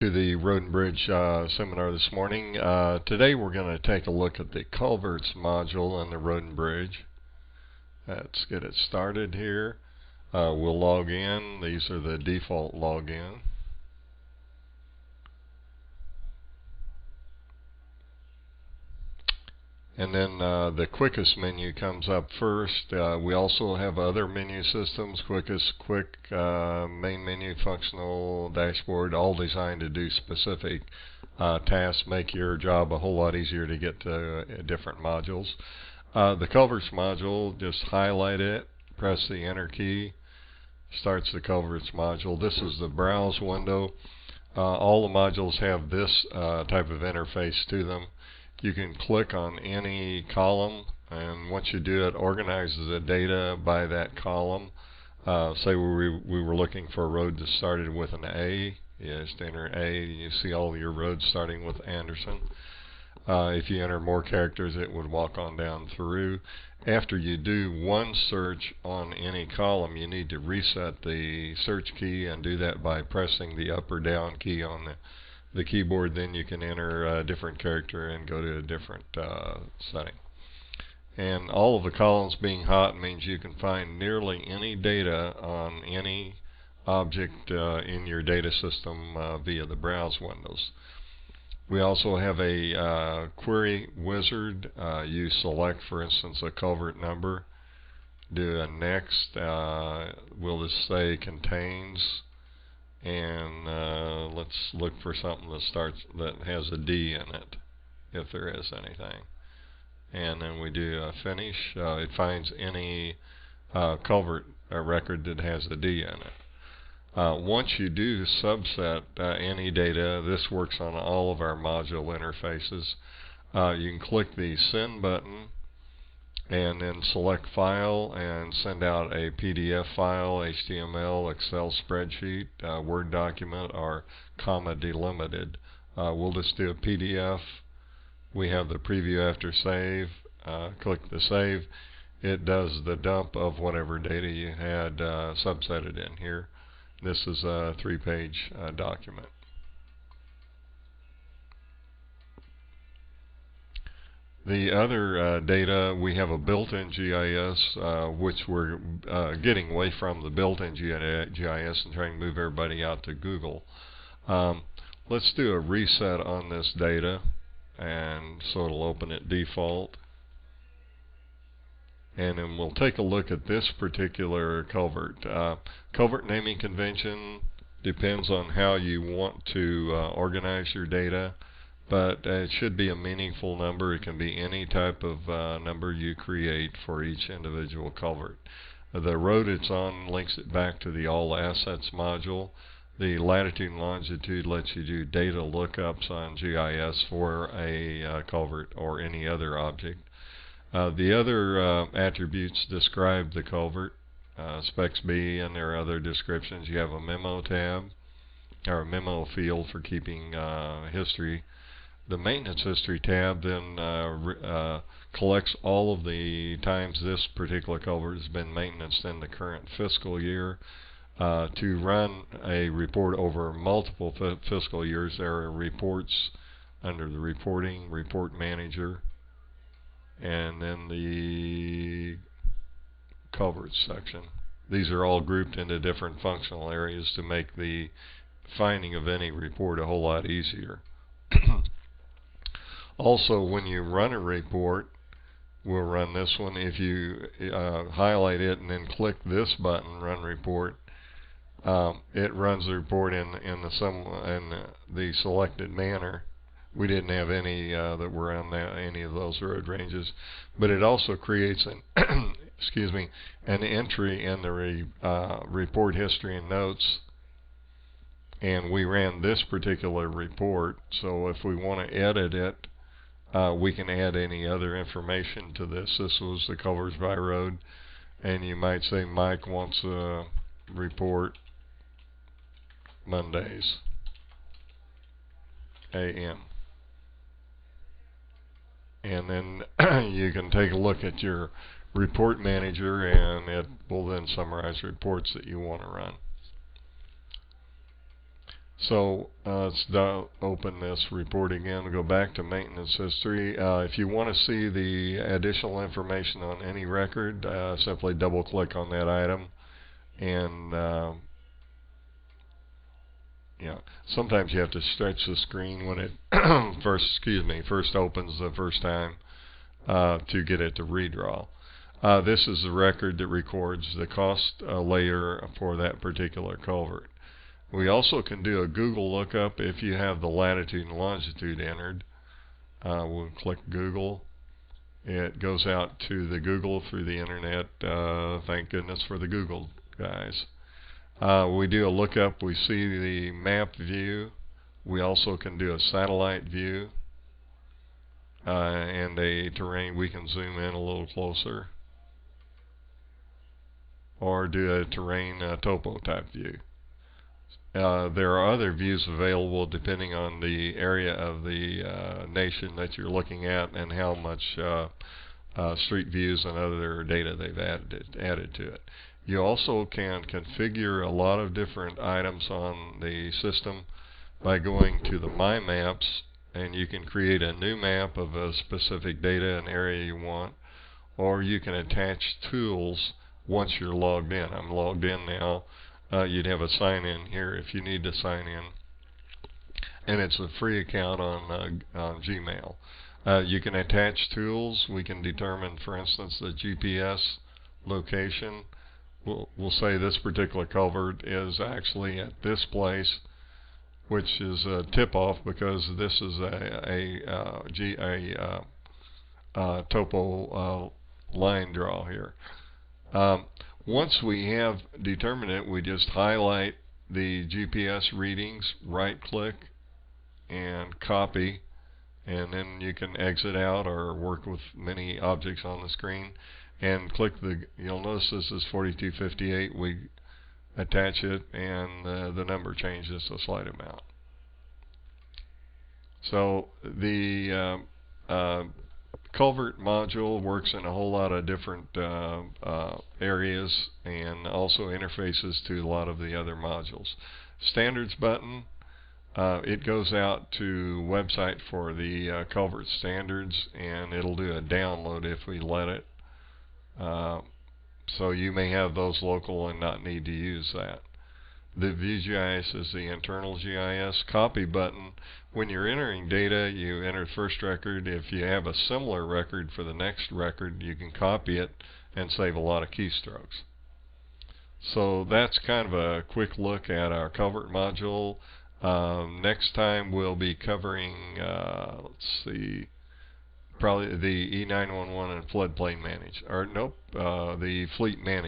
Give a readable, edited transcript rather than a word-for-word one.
To the Road and Bridge seminar this morning. Today we're going to take a look at the Culverts module and the Road and Bridge. Let's get it started here. We'll log in. These are the default login. And then the quickest menu comes up first. We also have other menu systems, quickest, quick, main menu, functional, dashboard, all designed to do specific tasks, make your job a whole lot easier to get to different modules. The Culverts module, just highlight it, press the enter key, starts the Culverts module. This is the browse window. All the modules have this type of interface to them. You can click on any column, and once you do, it organizes the data by that column. Say we were looking for a road that started with an A. You just enter A, you see all your roads starting with Anderson. If you enter more characters, it would walk on down through. After you do one search on any column, you need to reset the search key, and do that by pressing the up or down key on the keyboard. Then you can enter a different character and go to a different setting. And all of the columns being hot means you can find nearly any data on any object in your data system via the browse windows. We also have a query wizard. You select, for instance, a culvert number, do a next, we'll just say contains, and let's look for something that has a D in it, if there is anything. And then we do a finish. It finds any culvert record that has a D in it. Once you do subset any data, this works on all of our module interfaces. You can click the send button and then select file and send out a PDF file, HTML, Excel spreadsheet, Word document, or comma delimited. We'll just do a PDF. We have the preview after save. Click the save. It does the dump of whatever data you had subsetted in here. This is a 3-page document. The other data, we have a built-in GIS, which we're getting away from the built-in GIS and trying to move everybody out to Google. Let's do a reset on this data, and so it'll open at default. And then we'll take a look at this particular culvert. Culvert naming convention depends on how you want to organize your data. But it should be a meaningful number. It can be any type of number you create for each individual culvert. The road it's on links it back to the All Assets module. The latitude and longitude lets you do data lookups on GIS for a culvert or any other object. The other attributes describe the culvert, specs B, and there are other descriptions. You have a memo tab, or a memo field for keeping history. The maintenance history tab then collects all of the times this particular culvert has been maintained in the current fiscal year. To run a report over multiple fiscal years, there are reports under the reporting, report manager, and then the culverts section. These are all grouped into different functional areas to make the finding of any report a whole lot easier. Also, when you run a report, we'll run this one. If you highlight it and then click this button, Run Report, it runs the report in the selected manner. We didn't have any that were on any of those road ranges, but it also creates an excuse me, an entry in the report history and notes. And we ran this particular report, so if we want to edit it, we can add any other information to this. This was the Culverts by Road, and you might say Mike wants a report Mondays AM. And then you can take a look at your report manager, and it will then summarize reports that you want to run. So let's open this report again. Go back to maintenance history. If you want to see the additional information on any record, simply double click on that item, and sometimes you have to stretch the screen when it first opens the first time to get it to redraw. This is the record that records the cost layer for that particular culvert. We also can do a Google lookup if you have the latitude and longitude entered. We'll click Google. It goes out to the Google through the internet. Thank goodness for the Google guys. We do a lookup. We see the map view. We also can do a satellite view and a terrain. We can zoom in a little closer, or do a terrain topo type view. There are other views available depending on the area of the nation that you're looking at and how much street views and other data they've added to it. You also can configure a lot of different items on the system by going to the My Maps, and you can create a new map of a specific data and area you want, or you can attach tools once you're logged in. I'm logged in now. You'd have a sign in here if you need to sign in, and it's a free account on Gmail. You can attach tools. We can determine, for instance, the GPS location. We'll say this particular culvert is actually at this place, which is a tip-off because this is a topo line draw here. Once we have determined it, we just highlight the GPS readings, right-click, and copy, and then you can exit out or work with many objects on the screen. And click you'll notice this is 4258. We attach it, and the number changes a slight amount. So the Culvert module works in a whole lot of different areas and also interfaces to a lot of the other modules. Standards button, it goes out to website for the culvert standards, and it'll do a download if we let it. So you may have those local and not need to use that. The View GIS is the internal GIS. Copy button, when you're entering data, you enter first record. If you have a similar record for the next record, you can copy it and save a lot of keystrokes. So that's kind of a quick look at our Culvert module. Next time we'll be covering, let's see, probably the E911 and floodplain management, or nope, the fleet management.